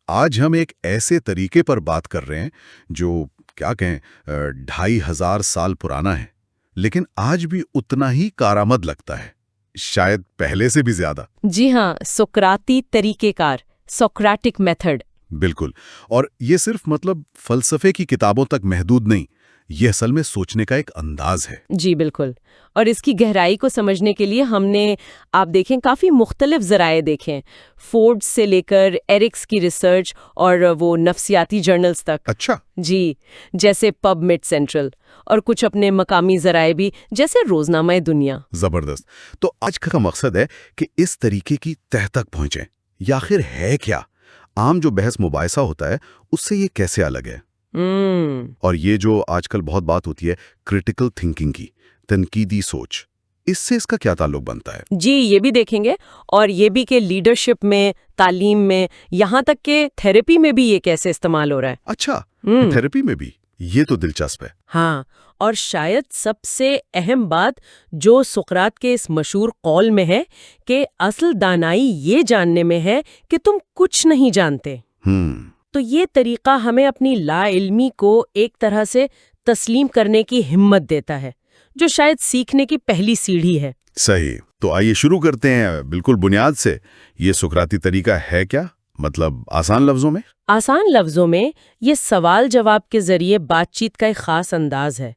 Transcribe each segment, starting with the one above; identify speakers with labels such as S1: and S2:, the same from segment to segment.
S1: آج ہم ایک ایسے طریقے پر بات کر رہے ہیں جو کیا کہیں 2500 سال پرانا ہے، لیکن آج بھی اتنا ہی کارآمد لگتا ہے، شاید پہلے سے بھی زیادہ۔
S2: جی ہاں، سقراطی طریقہ کار، سوکریٹک میتھڈ۔
S1: بالکل، اور یہ صرف فلسفے کی کتابوں تک محدود نہیں، یہ اصل میں سوچنے کا ایک انداز ہے۔
S2: جی بالکل، اور اس کی گہرائی کو سمجھنے کے لیے ہم نے آپ دیکھیں کافی مختلف ذرائع دیکھیں، فورڈ سے لے کر ایرکس کی ریسرچ اور وہ نفسیاتی جرنلز تک۔
S1: اچھا،
S2: جی، جیسے پب میڈ سینٹرل، اور کچھ اپنے مقامی ذرائع بھی جیسے روزنامہ دنیا۔
S1: زبردست۔ تو آج کا مقصد ہے کہ اس طریقے کی تہ تک پہنچیں، یا آخر ہے کیا؟ عام جو بحث مباحثہ ہوتا ہے اس سے یہ کیسے الگ ہے؟ اور یہ جو آج کل بہت بات ہوتی ہے کرٹیکل تھنکنگ کی، تنقیدی سوچ، اس سے اس کا کیا تعلق بنتا ہے؟
S2: جی، یہ بھی دیکھیں گے، اور یہ بھی کہ لیڈرشپ میں، تعلیم میں، یہاں تک کہ تھیراپی میں بھی یہ کیسے استعمال ہو رہا ہے۔
S1: اچھا، تھیراپی میں بھی؟ یہ تو دلچسپ ہے۔
S2: ہاں، اور شاید سب سے اہم بات جو سقراط کے اس مشہور قول میں ہے کہ اصل دانائی یہ جاننے میں ہے کہ تم کچھ نہیں جانتے۔ تو یہ طریقہ ہمیں اپنی لا علمی کو ایک طرح سے تسلیم کرنے کی ہمت دیتا ہے، جو شاید سیکھنے کی پہلی سیڑھی ہے۔
S1: صحیح، تو آئیے شروع کرتے ہیں بالکل بنیاد سے۔ یہ سقراطی طریقہ ہے کیا؟ آسان لفظوں میں؟
S2: آسان لفظوں میں یہ سوال جواب کے ذریعے بات چیت کا ایک خاص انداز ہے۔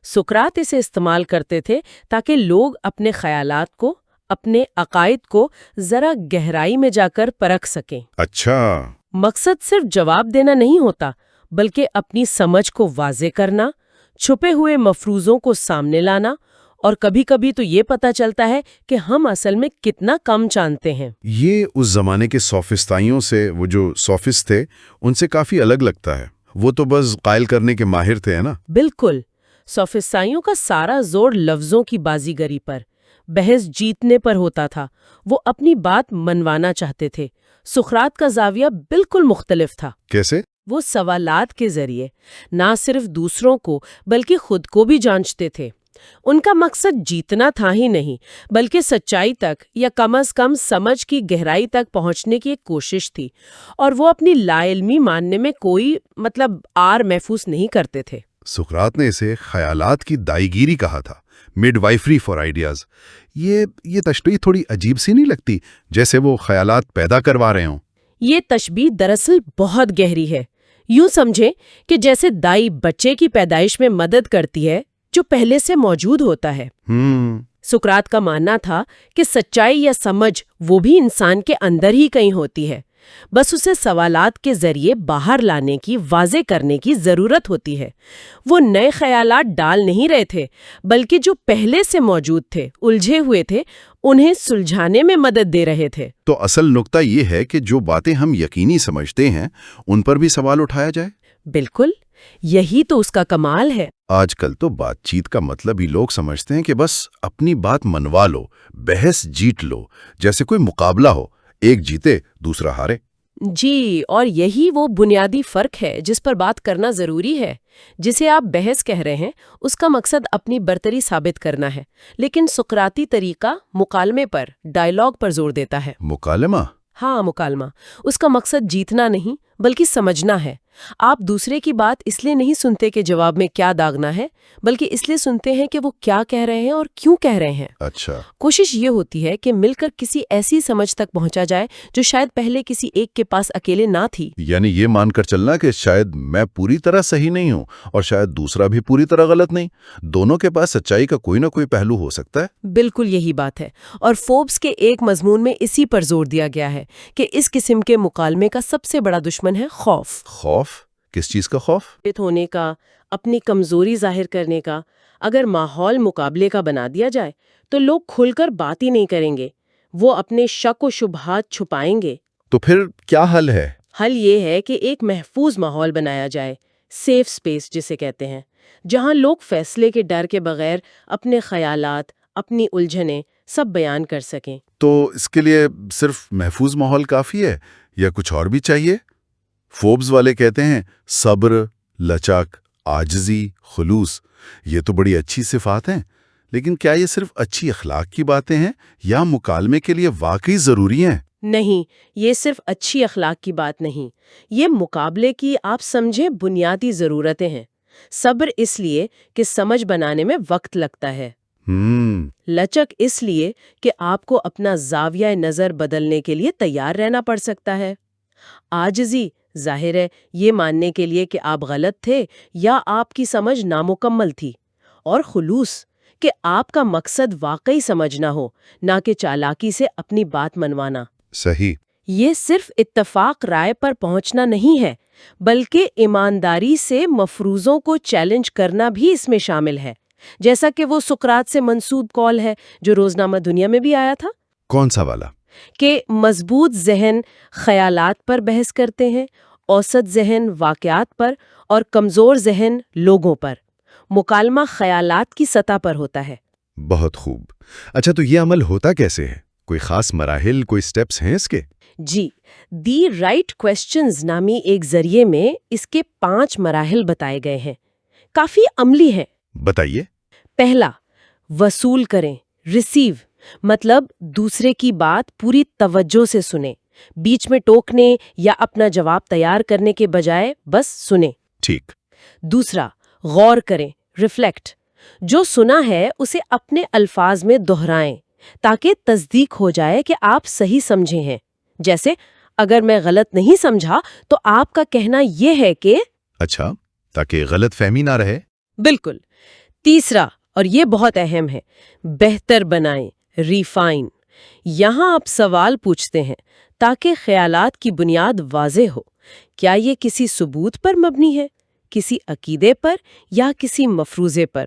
S2: سقراط اسے استعمال کرتے تھے تاکہ لوگ اپنے خیالات کو، اپنے عقائد کو ذرا گہرائی میں جا کر پرکھ سکیں۔
S1: اچھا،
S2: مقصد صرف جواب دینا نہیں ہوتا، بلکہ اپنی سمجھ کو واضح کرنا، چھپے ہوئے مفروضوں کو سامنے لانا، اور کبھی کبھی تو یہ پتہ چلتا ہے کہ ہم اصل میں کتنا کم جانتے ہیں۔
S1: یہ اس زمانے کے سوفسطائیوں سے، وہ جو سوفسٹ تھے، ان سے کافی الگ لگتا ہے۔ وہ تو بس قائل کرنے کے ماہر تھے، ہے نا؟
S2: بالکل، سوفسطائیوں کا سارا زور لفظوں کی بازی گری پر، بحث جیتنے پر ہوتا تھا۔ وہ اپنی بات منوانا چاہتے تھے۔ سقراط کا زاویہ بالکل مختلف تھا۔
S1: کیسے؟
S2: وہ سوالات کے ذریعے نہ صرف دوسروں کو بلکہ خود کو بھی جانچتے تھے۔ ان کا مقصد جیتنا تھا ہی نہیں، بلکہ سچائی تک، یا کم از کم سمجھ کی گہرائی تک پہنچنے کی ایک کوشش تھی، اور وہ اپنی لا علمی ماننے میں کوئی آر محسوس نہیں کرتے تھے۔
S1: سقراط نے اسے خیالات کی دائیگیری کہا تھا، مڈ وائفری فار آئیڈیاز۔ یہ تشبیہ تھوڑی عجیب سی نہیں لگتی، جیسے وہ خیالات پیدا کروا رہے ہوں؟
S2: یہ تشبیہ دراصل بہت گہری ہے۔ یوں سمجھیں کہ جیسے دائی بچے کی پیدائش میں مدد کرتی ہے جو پہلے سے موجود ہوتا ہے۔ سقراط کا ماننا تھا کہ سچائی یا سمجھ وہ بھی انسان کے اندر ہی کہیں ہوتی ہے، بس اسے سوالات کے ذریعے باہر لانے کی، واضح کرنے کی ضرورت ہوتی ہے۔ وہ نئے خیالات ڈال نہیں رہے تھے، بلکہ جو پہلے سے موجود تھے، الجھے ہوئے تھے، انہیں سلجھانے میں مدد دے رہے تھے۔
S1: تو اصل نقطہ یہ ہے کہ جو باتیں ہم یقینی سمجھتے ہیں ان پر بھی سوال اٹھایا جائے۔
S2: بالکل، یہی تو اس کا کمال ہے۔
S1: آج کل تو بات چیت کا مطلب ہی لوگ سمجھتے ہیں کہ بس اپنی بات منوا لو، بحث جیت لو، جیسے کوئی مقابلہ ہو، ایک جیتے دوسرا ہارے۔
S2: جی، اور یہی وہ بنیادی فرق ہے جس پر بات کرنا ضروری ہے۔ جسے آپ بحث کہہ رہے ہیں اس کا مقصد اپنی برتری ثابت کرنا ہے، لیکن سقراطی طریقہ مکالمے پر، ڈائیلاگ پر زور دیتا ہے۔
S1: مکالمہ؟
S2: ہاں، مکالمہ۔ اس کا مقصد جیتنا نہیں بلکہ سمجھنا ہے۔ آپ دوسرے کی بات اس لیے نہیں سنتے کہ جواب میں کیا داغنا ہے، بلکہ اس لیے سنتے ہیں کہ وہ کیا کہہ رہے ہیں اور کیوں کہہ رہے ہیں۔
S1: اچھا۔
S2: کوشش یہ ہوتی ہے کہ مل کر کسی ایسی سمجھ تک پہنچا جائے جو شاید پہلے کسی ایک کے پاس اکیلے نہ تھی۔
S1: یعنی یہ مان کر چلنا کہ شاید میں پوری طرح صحیح نہیں ہوں اور شاید دوسرا بھی پوری طرح غلط نہیں، دونوں کے پاس سچائی کا کوئی نہ کوئی پہلو ہو سکتا ہے۔
S2: بالکل یہی بات ہے، اور فوربس کے ایک مضمون میں اسی پر زور دیا گیا ہے کہ اس قسم کے مکالمے کا سب سے بڑا دشمن ہے خوف۔
S1: خوف؟ کس چیز کا خوف؟
S2: ہونے کا، اپنی کمزوری ظاہر کرنے کا۔ اگر ماحول مقابلے کا بنا دیا جائے تو لوگ کھل کر بات ہی نہیں کریں گے، وہ اپنے شک و شبہات چھپائیں گے۔
S1: تو پھر کیا حل ہے؟
S2: حل یہ ہے کہ ایک محفوظ ماحول بنایا جائے، سیف سپیس جسے کہتے ہیں، جہاں لوگ فیصلے کے ڈر کے بغیر اپنے خیالات، اپنی الجھنیں سب بیان کر سکیں۔
S1: تو اس کے لیے صرف محفوظ ماحول کافی ہے یا کچھ اور بھی چاہیے؟ فوربس والے کہتے ہیں صبر، لچک، عاجزی، خلوص، یہ تو بڑی اچھی صفات ہیں، لیکن کیا یہ صرف اچھی اخلاق کی باتیں ہیں یا مکالمے کے لیے واقعی ضروری ہیں؟
S2: نہیں، یہ صرف اچھی اخلاق کی بات نہیں، یہ مقابلے کی آپ سمجھے بنیادی ضرورتیں ہیں۔ صبر اس لیے کہ سمجھ بنانے میں وقت لگتا ہے، لچک اس لیے کہ آپ کو اپنا زاویہ نظر بدلنے کے لیے تیار رہنا پڑ سکتا ہے، عاجزی ظاہر ہے یہ ماننے کے لیے کہ آپ غلط تھے یا آپ کی سمجھ نامکمل تھی، اور خلوص کہ آپ کا مقصد واقعی سمجھنا ہو، نہ کہ چالاکی سے اپنی بات منوانا۔
S1: صحیح۔
S2: یہ صرف اتفاق رائے پر پہنچنا نہیں ہے، بلکہ ایمانداری سے مفروضوں کو چیلنج کرنا بھی اس میں شامل ہے، جیسا کہ وہ سقراط سے منسوب قول ہے جو روزنامہ دنیا میں بھی آیا تھا۔
S1: کون سا والا؟
S2: کہ مضبوط ذہن خیالات پر بحث کرتے ہیں، اوسط ذہن واقعات پر، اور کمزور ذہن لوگوں پر۔ مکالمہ خیالات کی سطح پر ہوتا ہے۔
S1: بہت خوب۔ اچھا، تو یہ عمل ہوتا کیسے ہے؟ کوئی خاص مراحل، کوئی سٹیپس ہیں اس کے؟
S2: جی، دی رائٹ کویسچنز نامی ایک ذریعے میں اس کے 5 مراحل بتائے گئے ہیں، کافی عملی ہیں۔
S1: بتائیے۔
S2: پہلا، وصول کریں، ریسیو، مطلب دوسرے کی بات پوری توجہ سے سنیں، بیچ میں ٹوکنے یا اپنا جواب تیار کرنے کے بجائے بس سنیں۔
S1: ٹھیک۔
S2: دوسرا، غور کریں، ریفلیکٹ، جو سنا ہے اسے اپنے الفاظ میں دہرائیں تاکہ تصدیق ہو جائے کہ آپ صحیح سمجھے ہیں۔ جیسے اگر میں غلط نہیں سمجھا تو آپ کا کہنا یہ ہے کہ…
S1: اچھا، تاکہ غلط فہمی نہ رہے۔
S2: بالکل۔ تیسرا، اور یہ بہت اہم ہے، بہتر بنائیں، ریفائن۔ یہاں آپ سوال پوچھتے ہیں تاکہ خیالات کی بنیاد واضح ہو۔ کیا یہ کسی ثبوت پر مبنی ہے، کسی عقیدے پر، یا کسی مفروضے پر؟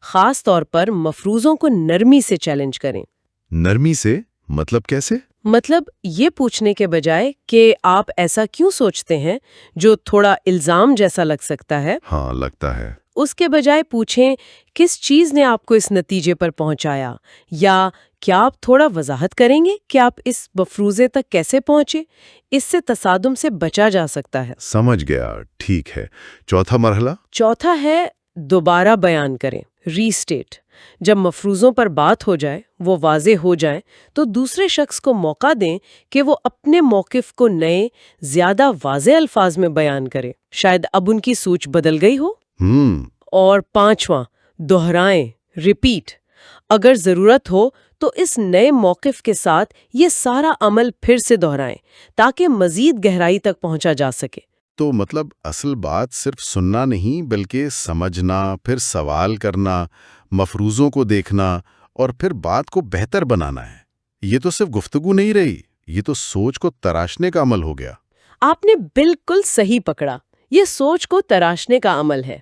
S2: خاص طور پر مفروضوں کو نرمی سے چیلنج کریں۔
S1: نرمی سے مطلب کیسے؟
S2: مطلب یہ پوچھنے کے بجائے کہ آپ ایسا کیوں سوچتے ہیں، جو تھوڑا الزام جیسا لگ سکتا ہے۔
S1: ہاں، لگتا ہے۔
S2: اس کے بجائے پوچھیں کس چیز نے آپ کو اس نتیجے پر پہنچایا، یا کیا آپ تھوڑا وضاحت کریں گے کہ آپ اس مفروضے تک کیسے پہنچے؟ اس سے تصادم سے بچا جا سکتا ہے۔
S1: سمجھ گیا، ٹھیک ہے۔ چوتھا مرحلہ؟
S2: چوتھا ہے دوبارہ بیان کریں، ری اسٹیٹ۔ جب مفروضوں پر بات ہو جائے، وہ واضح ہو جائیں، تو دوسرے شخص کو موقع دیں کہ وہ اپنے موقف کو نئے، زیادہ واضح الفاظ میں بیان کرے۔ شاید اب ان کی سوچ بدل گئی ہو۔ اور پانچواں، دہرائیں، ریپیٹ۔ اگر ضرورت ہو تو اس نئے موقف کے ساتھ یہ سارا عمل پھر سے دہرائیں تاکہ مزید گہرائی تک پہنچا جا سکے۔
S1: تو مطلب اصل بات صرف سننا نہیں، بلکہ سمجھنا، پھر سوال کرنا، مفروضوں کو دیکھنا، اور پھر بات کو بہتر بنانا ہے۔ یہ تو صرف گفتگو نہیں رہی، یہ تو سوچ کو تراشنے کا عمل ہو گیا۔
S2: آپ نے بالکل صحیح پکڑا، یہ سوچ کو تراشنے کا عمل ہے۔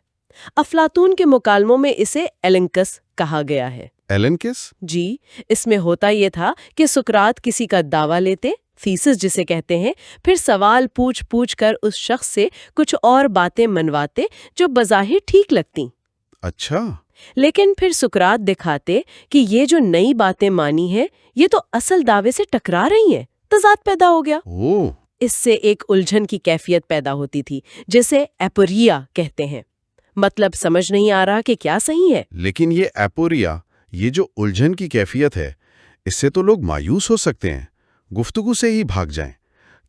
S2: افلاطون کے مکالموں میں اسے ایلنکس کہا گیا ہے۔
S1: ایلنکس؟
S2: جی، اس میں ہوتا یہ تھا کہ سقراط کسی کا دعویٰ لیتے، تھیسس جسے کہتے ہیں، پھر سوال پوچھ کر اس شخص سے کچھ اور باتیں منواتے جو بظاہر ٹھیک لگتیں۔
S1: اچھا۔
S2: لیکن پھر سقراط دکھاتے کہ یہ جو نئی باتیں مانی ہیں، یہ تو اصل دعوے سے ٹکرا رہی ہیں، تضاد پیدا ہو گیا۔ اس سے ایک الجھن کی کیفیت پیدا ہوتی تھی جسے ایپوریا کہتے ہیں، مطلب سمجھ نہیں آ رہا کہ کیا صحیح ہے۔
S1: لیکن یہ ایپوریا، یہ جو الجھن کی کیفیت ہے، اس سے تو لوگ مایوس ہو سکتے ہیں، گفتگو سے ہی بھاگ جائیں۔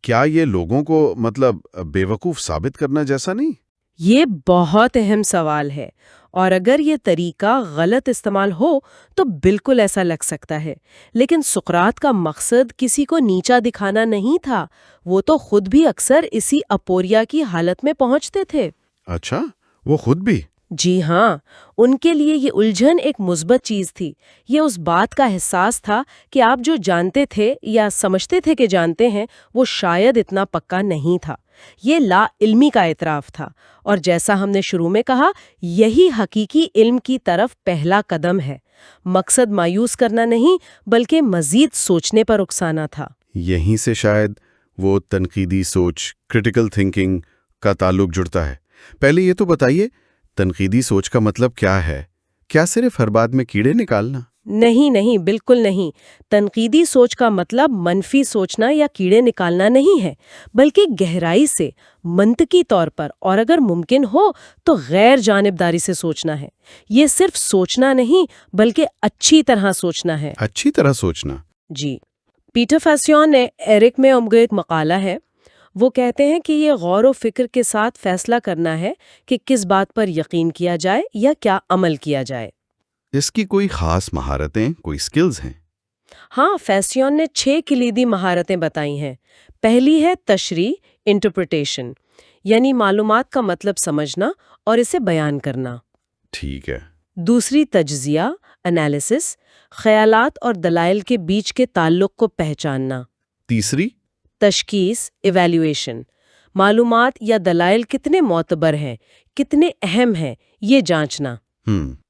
S1: کیا یہ لوگوں کو مطلب بے وقوف ثابت کرنا جیسا نہیں؟
S2: یہ بہت اہم سوال ہے، اور اگر یہ طریقہ غلط استعمال ہو تو بالکل ایسا لگ سکتا ہے۔ لیکن سقراط کا مقصد کسی کو نیچا دکھانا نہیں تھا، وہ تو خود بھی اکثر اسی اپوریا کی حالت میں پہنچتے تھے۔
S1: اچھا، وہ خود بھی؟
S2: جی ہاں، ان کے لیے یہ الجھن ایک مثبت چیز تھی۔ یہ اس بات کا احساس تھا کہ آپ جو جانتے تھے یا سمجھتے تھے کہ جانتے ہیں، وہ شاید اتنا پکا نہیں تھا۔ یہ لا علمی کا اعتراف تھا، اور جیسا ہم نے شروع میں کہا، یہی حقیقی علم کی طرف پہلا قدم ہے۔ مقصد مایوس کرنا نہیں، بلکہ مزید سوچنے پر اکسانا تھا۔
S1: یہیں سے شاید وہ تنقیدی سوچ، کریٹیکل تھنکنگ کا تعلق جڑتا ہے۔ پہلے یہ تو بتائیے، تنقیدی سوچ کا مطلب کیا ہے؟ کیا صرف ہر بات میں کیڑے نکالنا؟
S2: نہیں، بالکل نہیں۔ تنقیدی سوچ کا مطلب منفی سوچنا یا کیڑے نکالنا نہیں ہے، بلکہ گہرائی سے، منطقی طور پر، اور اگر ممکن ہو تو غیر جانبداری سے سوچنا ہے۔ یہ صرف سوچنا نہیں، بلکہ اچھی طرح سوچنا ہے۔
S1: اچھی طرح سوچنا؟
S2: جی، پیٹر فیسیون نے ایرک میں ایک مقالہ ہے، وہ کہتے ہیں کہ یہ غور و فکر کے ساتھ فیصلہ کرنا ہے کہ کس بات پر یقین کیا جائے یا کیا عمل کیا جائے۔
S1: اس کی کوئی خاص مہارتیں، کوئی سکلز ہیں؟
S2: ہاں، فیسیون نے 6 کلیدی مہارتیں بتائی ہیں۔ پہلی ہے تشریح، انٹرپریٹیشن، یعنی معلومات کا مطلب سمجھنا اور اسے بیان کرنا۔
S1: ٹھیک ہے۔
S2: دوسری تجزیہ، انالیسس، خیالات اور دلائل کے بیچ کے تعلق کو پہچاننا۔
S1: تیسری؟
S2: تشخیص، ایویلیویشن، معلومات یا دلائل کتنے معتبر ہیں، کتنے اہم ہیں، یہ جانچنا۔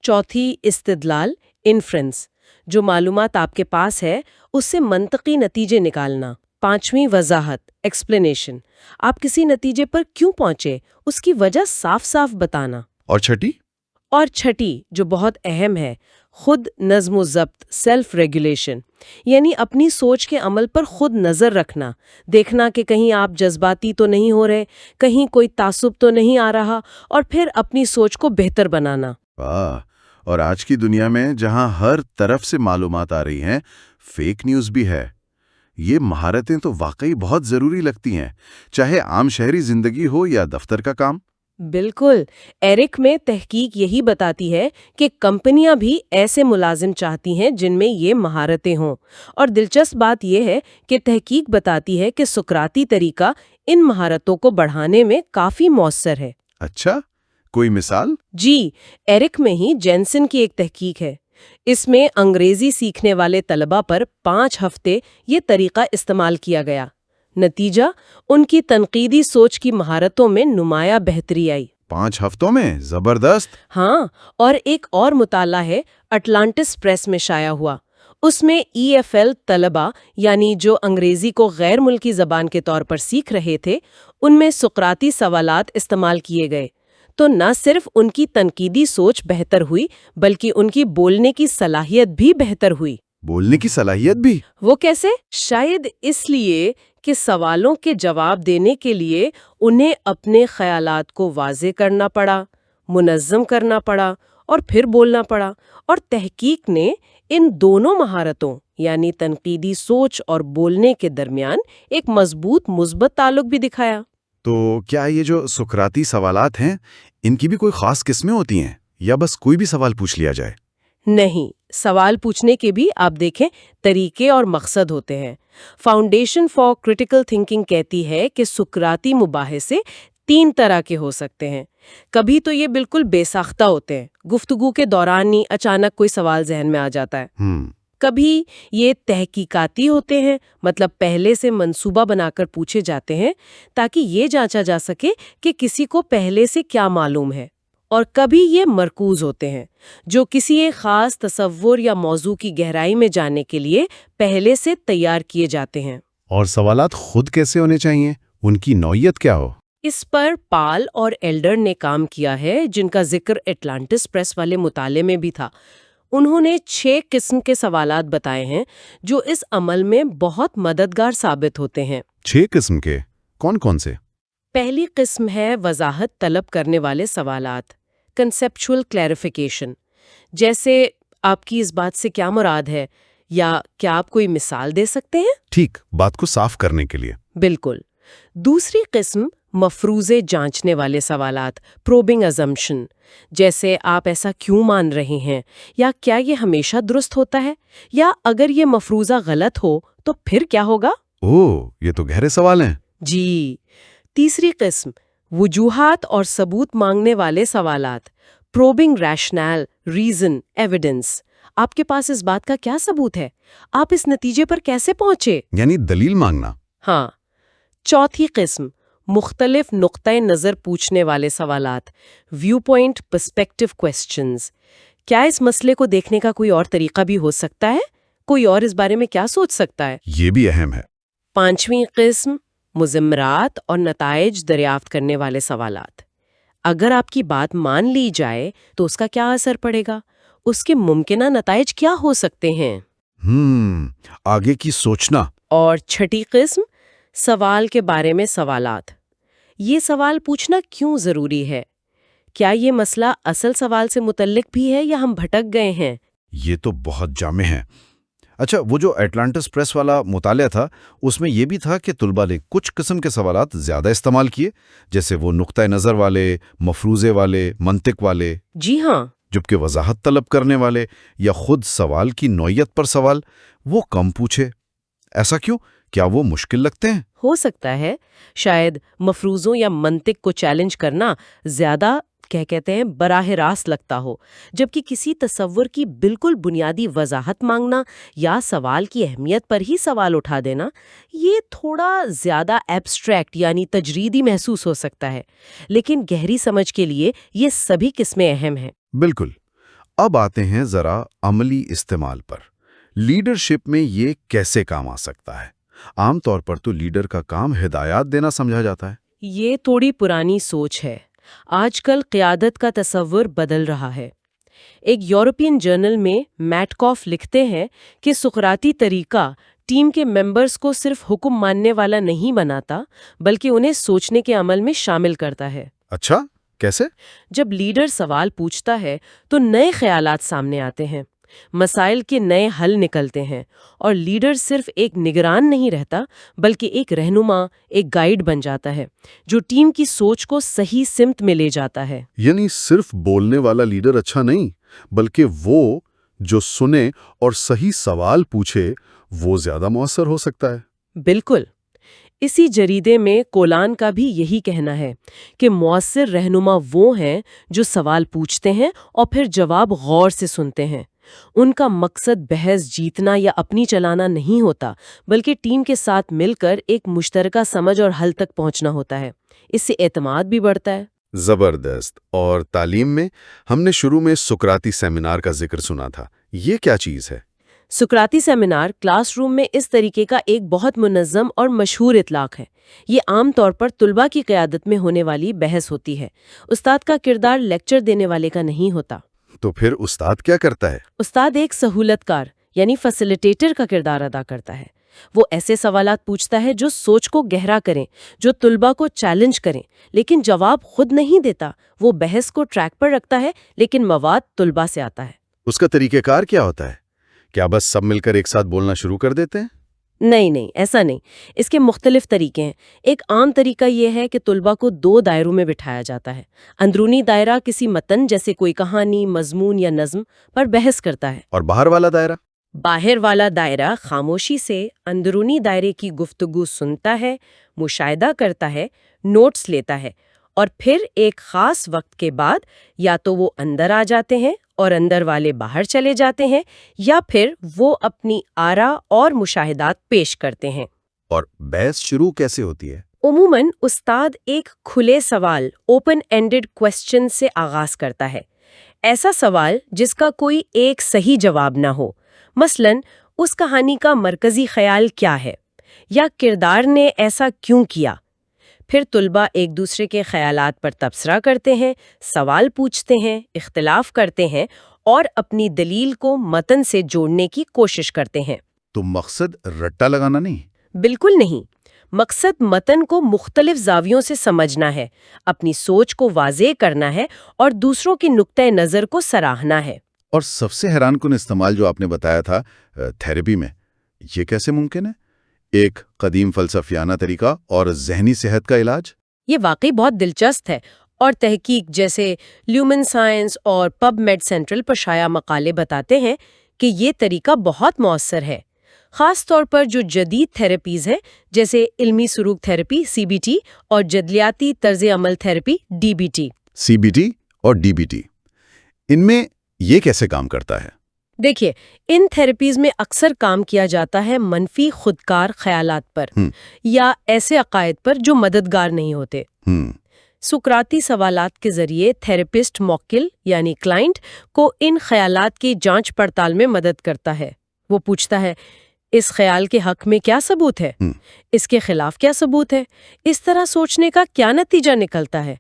S2: چوتھی استدلال، انفرنس، جو معلومات آپ کے پاس ہے اس سے منطقی نتیجے نکالنا۔ پانچویں وضاحت، ایکسپلینیشن، آپ کسی نتیجے پر کیوں پہنچے اس کی وجہ صاف صاف بتانا۔
S1: اور چھٹی؟
S2: اور چھٹی جو بہت اہم ہے، خود نظم و ضبط، سیلف ریگولیشن، یعنی اپنی سوچ کے عمل پر خود نظر رکھنا، دیکھنا کہ کہیں آپ جذباتی تو نہیں ہو رہے، کہیں کوئی تعصب تو نہیں آ رہا، اور پھر اپنی سوچ کو بہتر بنانا۔
S1: واہ! اور آج کی دنیا میں جہاں ہر طرف سے معلومات آ رہی ہیں، فیک نیوز بھی ہے۔ یہ مہارتیں تو واقعی بہت ضروری لگتی ہیں، چاہے عام شہری زندگی ہو یا دفتر کا کام۔
S2: بالکل، ایرک میں تحقیق یہی بتاتی ہے کہ کمپنیاں بھی ایسے ملازم چاہتی ہیں جن میں یہ مہارتیں ہوں، اور دلچسپ بات یہ ہے کہ تحقیق بتاتی ہے کہ سقراطی طریقہ ان مہارتوں کو بڑھانے میں کافی مؤثر ہے۔
S1: اچھا، کوئی مثال؟
S2: جی، ایرک میں ہی جینسن کی ایک تحقیق ہے۔ اس میں انگریزی سیکھنے والے طلبہ پر 5 ہفتے یہ طریقہ استعمال کیا گیا۔ نتیجہ، ان کی تنقیدی سوچ کی مہارتوں میں نمایاں بہتری آئی۔
S1: 5 ہفتوں میں؟ زبردست!
S2: ہاں، اور ایک اور مطالعہ ہے، اٹلانٹس پریس میں شائع ہوا۔ اس میں EFL طلبہ، یعنی جو انگریزی کو غیر ملکی زبان کے طور پر سیکھ رہے تھے، ان میں سقراطی سوالات استعمال کیے گئے۔ تو نہ صرف ان کی تنقیدی سوچ بہتر ہوئی، بلکہ ان کی بولنے کی صلاحیت بھی بہتر ہوئی۔
S1: بولنے کی صلاحیت بھی؟
S2: وہ کیسے؟ شاید اس لیے کہ سوالوں کے جواب دینے کے لیے انہیں اپنے خیالات کو واضح کرنا پڑا، منظم کرنا پڑا اور پھر بولنا پڑا، اور تحقیق نے ان دونوں مہارتوں یعنی تنقیدی سوچ اور بولنے کے درمیان ایک مضبوط مثبت تعلق بھی دکھایا۔
S1: تو کیا یہ جو سقراطی سوالات ہیں، ان کی بھی کوئی خاص قسمیں ہوتی ہیں یا بس کوئی بھی سوال پوچھ لیا جائے؟
S2: نہیں، سوال پوچھنے کے بھی آپ دیکھیں طریقے اور مقصد ہوتے ہیں۔ فاؤنڈیشن فار کرٹیکل تھنکنگ کہتی ہے کہ سقراطی مباحثے 3 طرح کے ہو سکتے ہیں۔ کبھی تو یہ بالکل بے ساختہ ہوتے ہیں، گفتگو کے دوران ہی اچانک کوئی سوال ذہن میں آ جاتا ہے۔ کبھی یہ تحقیقاتی ہوتے ہیں، مطلب پہلے سے منصوبہ بنا کر پوچھے جاتے ہیں تاکہ یہ جانچا جا سکے کہ کسی کو پہلے سے کیا معلوم ہے۔ اور کبھی یہ مرکوز ہوتے ہیں، جو کسی ایک خاص تصور یا موضوع کی گہرائی میں جانے کے لیے پہلے سے تیار کیے جاتے ہیں۔
S1: اور سوالات خود کیسے ہونے چاہیے؟ ان کی نوعیت کیا ہو؟
S2: اس پر پال اور ایلڈر نے کام کیا ہے، جن کا ذکر اٹلانٹس پریس والے مطالعے میں بھی تھا۔ انہوں نے 6 قسم کے سوالات بتائے ہیں جو اس عمل میں بہت مددگار ثابت ہوتے ہیں۔
S1: 6 قسم کے؟ کون کون سے؟
S2: پہلی قسم ہے وضاحت طلب کرنے والے سوالات، کنسیپچول کلیریفیکیشن، جیسے آپ کی اس بات سے کیا مراد ہے، یا کیا آپ کوئی مثال دے سکتے ہیں؟
S1: ٹھیک، بات کو صاف کرنے کے لیے۔
S2: بالکل۔ دوسری قسم مفروضے جانچنے والے سوالات، پروبنگ ازمپشن، جیسے آپ ایسا کیوں مان رہے ہیں، یا کیا یہ ہمیشہ درست ہوتا ہے، یا اگر یہ مفروضہ غلط ہو تو پھر کیا ہوگا؟
S1: یہ تو گہرے سوال ہیں۔
S2: جی۔ تیسری قسم وجوہات اور ثبوت مانگنے والے سوالات، پروبنگ ریشنل، ریزن، ایویڈنس، آپ کے پاس اس بات کا کیا ثبوت ہے، آپ اس نتیجے پر کیسے پہنچے؟
S1: یعنی دلیل مانگنا۔
S2: ہاں۔ چوتھی قسم مختلف نقطۂ نظر پوچھنے والے سوالات، ویو پوائنٹ پرسپیکٹو کویسچنز، کیا اس مسئلے کو دیکھنے کا کوئی اور طریقہ بھی ہو سکتا ہے؟ کوئی اور اس بارے میں کیا سوچ سکتا ہے؟
S1: یہ بھی اہم ہے۔
S2: پانچویں قسم مضمرات اور نتائج دریافت کرنے والے سوالات، اگر آپ کی بات مان لی جائے تو اس کا کیا اثر پڑے گا، اس کے ممکنہ نتائج کیا ہو سکتے ہیں؟
S1: آگے کی سوچنا۔
S2: اور چھٹی قسم سوال کے بارے میں سوالات، یہ سوال پوچھنا کیوں ضروری ہے، کیا یہ مسئلہ اصل سوال سے متعلق بھی ہے یا ہم بھٹک گئے ہیں؟
S1: یہ تو بہت جامع ہے۔ اچھا، وہ جو اٹلانٹس پریس والا مطالعہ تھا اس میں یہ بھی تھا کہ طلباء نے کچھ قسم کے سوالات زیادہ استعمال کیے، جیسے وہ نقطۂ نظر والے، مفروضے والے، منطق والے،
S2: جی ہاں،
S1: جبکہ وضاحت طلب کرنے والے یا خود سوال کی نوعیت پر سوال وہ کم پوچھے۔ ایسا کیوں؟ کیا وہ مشکل لگتے ہیں؟
S2: ہو سکتا ہے شاید مفروضوں یا منطق کو چیلنج کرنا زیادہ کہتے ہیں براہ راست لگتا ہو، جبکہ کسی تصور کی بالکل بنیادی وضاحت مانگنا یا سوال کی اہمیت پر ہی سوال اٹھا دینا یہ تھوڑا زیادہ ایبسٹریکٹ یعنی تجریدی محسوس ہو سکتا ہے، لیکن گہری سمجھ کے لیے یہ سبھی قسمیں اہم ہیں۔
S1: بالکل۔ اب آتے ہیں ذرا عملی استعمال پر۔ لیڈرشپ میں یہ کیسے کام آ سکتا ہے؟ عام طور پر تو لیڈر کا کام ہدایات دینا سمجھا جاتا ہے۔
S2: یہ تھوڑی پرانی سوچ ہے۔ آج کل قیادت کا تصور بدل رہا ہے۔ ایک یورپین جرنل میں میٹکاف لکھتے ہیں کہ سقراطی طریقہ ٹیم کے ممبرز کو صرف حکم ماننے والا نہیں بناتا بلکہ انہیں سوچنے کے عمل میں شامل کرتا ہے۔
S1: اچھا، کیسے؟
S2: جب لیڈر سوال پوچھتا ہے تو نئے خیالات سامنے آتے ہیں، مسائل کے نئے حل نکلتے ہیں، اور لیڈر صرف ایک نگران نہیں رہتا بلکہ ایک رہنما، ایک گائیڈ بن جاتا ہے جو ٹیم کی سوچ کو صحیح سمت میں لے جاتا ہے۔
S1: یعنی صرف بولنے والا لیڈر اچھا نہیں، بلکہ وہ جو سنے اور صحیح سوال پوچھے وہ زیادہ مؤثر ہو سکتا ہے۔
S2: بالکل۔ اسی جریدے میں کولان کا بھی یہی کہنا ہے کہ مؤثر رہنما وہ ہیں جو سوال پوچھتے ہیں اور پھر جواب غور سے سنتے ہیں۔ ان کا مقصد بحث جیتنا یا اپنی چلانا نہیں ہوتا بلکہ ٹیم کے ساتھ مل کر ایک مشترکہ سمجھ اور حل تک پہنچنا ہوتا ہے۔ اس سے اعتماد بھی بڑھتا ہے۔
S1: زبردست۔ اور تعلیم میں ہم نے شروع میں سقراطی سیمینار کا ذکر سنا تھا، یہ کیا چیز ہے؟
S2: سقراطی سیمینار کلاس روم میں اس طریقے کا ایک بہت منظم اور مشہور اطلاق ہے۔ یہ عام طور پر طلباء کی قیادت میں ہونے والی بحث ہوتی ہے۔ استاد کا کردار لیکچر دینے والے کا نہیں ہوتا۔
S1: تو پھر استاد کیا کرتا ہے؟
S2: استاد ایک سہولت کار یعنی فیسیلیٹیٹر کا کردار ادا کرتا ہے۔ وہ ایسے سوالات پوچھتا ہے جو سوچ کو گہرا کریں، جو طلباء کو چیلنج کریں، لیکن جواب خود نہیں دیتا۔ وہ بحث کو ٹریک پر رکھتا ہے لیکن مواد طلباء سے آتا ہے۔
S1: اس کا طریقہ کار کیا ہوتا ہے؟ کیا بس سب مل کر ایک ساتھ بولنا شروع کر دیتے ہیں؟
S2: نہیں، ایسا نہیں۔ اس کے مختلف طریقے ہیں۔ ایک عام طریقہ یہ ہے کہ طلباء کو 2 دائروں میں بٹھایا جاتا ہے۔ اندرونی دائرہ کسی متن جیسے کوئی کہانی، مضمون یا نظم پر بحث کرتا ہے،
S1: اور باہر والا دائرہ؟
S2: باہر والا دائرہ خاموشی سے اندرونی دائرے کی گفتگو سنتا ہے، مشاہدہ کرتا ہے، نوٹس لیتا ہے، اور پھر ایک خاص وقت کے بعد یا تو وہ اندر آ جاتے ہیں اور اندر والے باہر چلے جاتے ہیں، یا پھر وہ اپنی آراء اور مشاہدات پیش کرتے ہیں۔
S1: اور بحث شروع کیسے ہوتی ہے؟
S2: عموماً استاد ایک کھلے سوال اوپن اینڈڈ کوسچن سے آغاز کرتا ہے۔ ایسا سوال جس کا کوئی ایک صحیح جواب نہ ہو، مثلاً اس کہانی کا مرکزی خیال کیا ہے یا کردار نے ایسا کیوں کیا۔ پھر طلباء ایک دوسرے کے خیالات پر تبصرہ کرتے ہیں، سوال پوچھتے ہیں، اختلاف کرتے ہیں اور اپنی دلیل کو متن سے جوڑنے کی کوشش کرتے ہیں۔
S1: تو مقصد رٹا لگانا نہیں؟
S2: بالکل نہیں۔ مقصد متن کو مختلف زاویوں سے سمجھنا ہے، اپنی سوچ کو واضح کرنا ہے اور دوسروں کے نقطۂ نظر کو سراہنا ہے۔
S1: اور سب سے حیران کن استعمال جو آپ نے بتایا تھا تھیراپی میں، یہ کیسے ممکن ہے؟ ایک قدیم فلسفیانہ طریقہ اور ذہنی صحت کا علاج؟
S2: یہ واقعی بہت دلچسپ ہے، اور تحقیق جیسے لیومن سائنس اور پب میڈ سینٹرل پر شائع مقالے بتاتے ہیں کہ یہ طریقہ بہت مؤثر ہے، خاص طور پر جو جدید تھیراپیز ہیں جیسے علمی سلوک تھیراپی CBT اور جدلیاتی طرز عمل تھیراپی DBT۔
S1: CBT اور DBT، ان میں یہ کیسے کام کرتا ہے؟
S2: دیکھیے، ان تھیراپیز میں اکثر کام کیا جاتا ہے منفی خودکار خیالات پر یا ایسے عقائد پر جو مددگار نہیں ہوتے۔ سقراطی سوالات کے ذریعے تھیراپسٹ موکل یعنی کلائنٹ کو ان خیالات کی جانچ پڑتال میں مدد کرتا ہے۔ وہ پوچھتا ہے، اس خیال کے حق میں کیا ثبوت ہے؟ اس کے خلاف کیا ثبوت ہے؟ اس طرح سوچنے کا کیا نتیجہ نکلتا ہے؟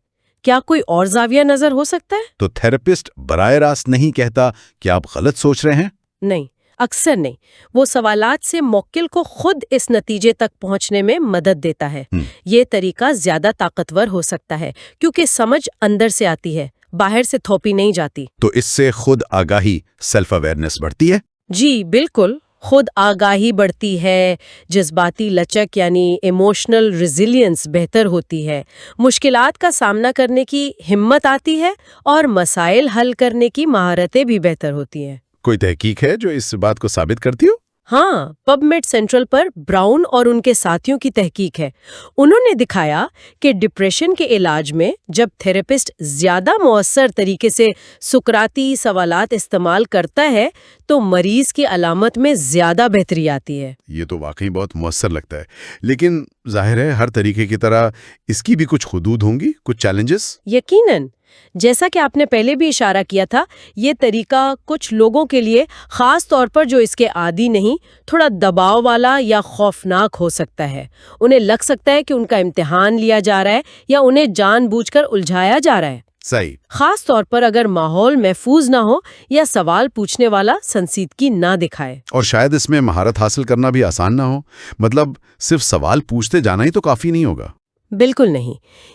S2: کیا کوئی اور زاویہ نظر ہو سکتا ہے؟
S1: تو تھیراپسٹ براہ راست نہیں کہتا کہ آپ غلط سوچ رہے ہیں؟
S2: نہیں، اکثر نہیں۔ وہ سوالات سے موکل کو خود اس نتیجے تک پہنچنے میں مدد دیتا ہے۔ یہ طریقہ زیادہ طاقتور ہو سکتا ہے کیونکہ سمجھ اندر سے آتی ہے، باہر سے تھوپی نہیں جاتی۔
S1: تو اس سے خود آگاہی، سیلف اویئرنیس بڑھتی ہے؟
S2: جی بالکل۔ خود آگاہی بڑھتی ہے، جذباتی لچک یعنی ایموشنل ریزیلینس بہتر ہوتی ہے، مشکلات کا سامنا کرنے کی ہمت آتی ہے اور مسائل حل کرنے کی مہارتیں بھی بہتر ہوتی ہیں۔
S1: کوئی تحقیق ہے جو اس بات کو ثابت کرتی ہو؟
S2: ہاں، پب میڈ سینٹرل پر براؤن اور ان کے ساتھیوں کی تحقیق ہے۔ انہوں نے دکھایا کہ ڈپریشن کے علاج میں جب تھراپسٹ زیادہ مؤثر طریقے سے سکراتی سوالات استعمال کرتا ہے تو مریض کی علامت میں زیادہ بہتری آتی ہے۔
S1: یہ تو واقعی بہت مؤثر لگتا ہے، لیکن ظاہر ہے ہر طریقے کی طرح اس کی بھی کچھ حدود ہوں گی، کچھ چیلنجز؟
S2: یقیناً، جیسا کہ آپ نے پہلے بھی اشارہ کیا تھا، یہ طریقہ کچھ لوگوں کے لیے، خاص طور پر جو اس کے عادی نہیں، تھوڑا دباؤ والا یا خوفناک ہو سکتا ہے۔ انہیں لگ سکتا ہے کہ ان کا امتحان لیا جا رہا ہے یا انہیں جان بوجھ کر الجھایا جا رہا ہے۔
S1: صحیح۔
S2: خاص طور پر اگر ماحول محفوظ نہ ہو یا سوال پوچھنے والا سنجیدگی نہ دکھائے۔
S1: اور شاید اس میں مہارت حاصل کرنا بھی آسان نہ ہو، مطلب صرف سوال پوچھتے جانا ہی تو کافی نہیں ہوگا۔
S2: بالکل نہیں،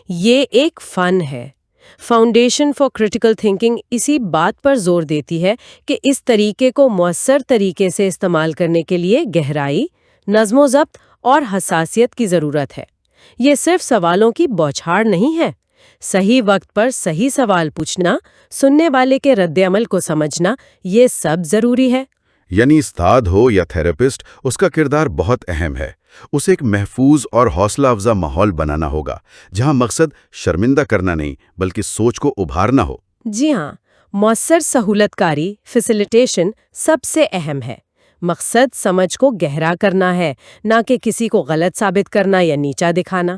S2: یہ ایک فن ہے۔ فاؤنڈیشن فار کریٹیکل تھنکنگ اسی بات پر زور دیتی ہے کہ اس طریقے کو مؤثر طریقے سے استعمال کرنے کے لیے گہرائی، نظم و ضبط اور حساسیت کی ضرورت ہے۔ یہ صرف سوالوں کی بوچھاڑ نہیں ہے۔ صحیح وقت پر صحیح سوال پوچھنا، سننے والے کے رد عمل کو سمجھنا، یہ سب ضروری ہے۔
S1: یعنی استاد ہو یا تھراپسٹ، اس کا کردار بہت اہم ہے۔ اسے ایک محفوظ اور حوصلہ افزا ماحول بنانا ہوگا جہاں مقصد شرمندہ کرنا نہیں بلکہ سوچ کو ابھارنا ہو۔
S2: جی ہاں، مؤثر سہولت کاری فیسیلیٹیشن سب سے اہم ہے۔ مقصد سمجھ کو گہرا کرنا ہے، نہ کہ کسی کو غلط ثابت کرنا یا نیچا دکھانا۔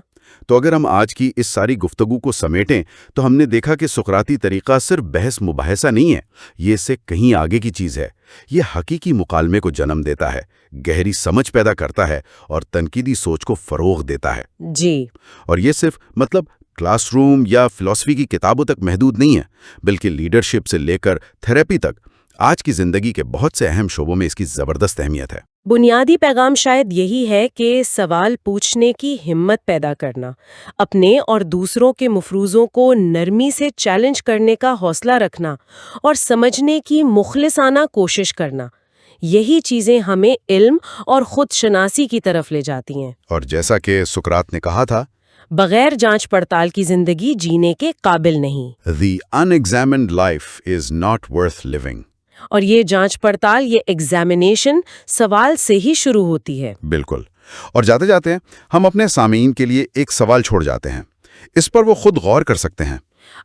S1: تو اگر ہم آج کی اس ساری گفتگو کو سمیٹیں تو ہم نے دیکھا کہ سقراطی طریقہ صرف بحث مباحثہ نہیں ہے، یہ اس سے کہیں آگے کی چیز ہے۔ یہ حقیقی مکالمے کو جنم دیتا ہے، گہری سمجھ پیدا کرتا ہے اور تنقیدی سوچ کو فروغ دیتا ہے۔
S2: جی،
S1: اور یہ صرف کلاس روم یا فلسفی کی کتابوں تک محدود نہیں ہے، بلکہ لیڈرشپ سے لے کر تھراپی تک آج کی زندگی کے بہت سے اہم شعبوں میں اس کی زبردست اہمیت ہے۔
S2: بنیادی پیغام شاید یہی ہے کہ سوال پوچھنے کی ہمت پیدا کرنا، اپنے اور دوسروں کے مفروضوں کو نرمی سے چیلنج کرنے کا حوصلہ رکھنا اور سمجھنے کی مخلصانہ کوشش کرنا، یہی چیزیں ہمیں علم اور خود شناسی کی طرف لے جاتی ہیں۔
S1: اور جیسا کہ سقراط نے کہا تھا،
S2: بغیر جانچ پڑتال کی زندگی جینے کے قابل نہیں۔
S1: "The unexamined life is not worth living."
S2: اور یہ جانچ پڑتال، یہ ایگزامینیشن سوال سے ہی شروع ہوتی ہے۔
S1: بالکل۔ اور جاتے جاتے ہیں ہم اپنے سامعین کے لیے ایک سوال چھوڑ جاتے ہیں، اس پر وہ خود غور کر سکتے ہیں۔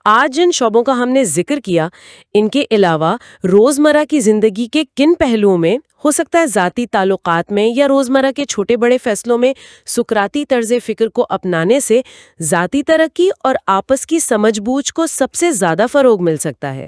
S2: آج جن شعبوں کا ہم نے ذکر کیا، ان کے علاوہ روزمرہ کی زندگی کے کن پہلوؤں میں، ہو سکتا ہے ذاتی تعلقات میں یا روزمرہ کے چھوٹے بڑے فیصلوں میں، سقراطی طرز فکر کو اپنانے سے ذاتی ترقی اور آپس کی سمجھ بوجھ کو سب سے زیادہ فروغ مل سکتا ہے؟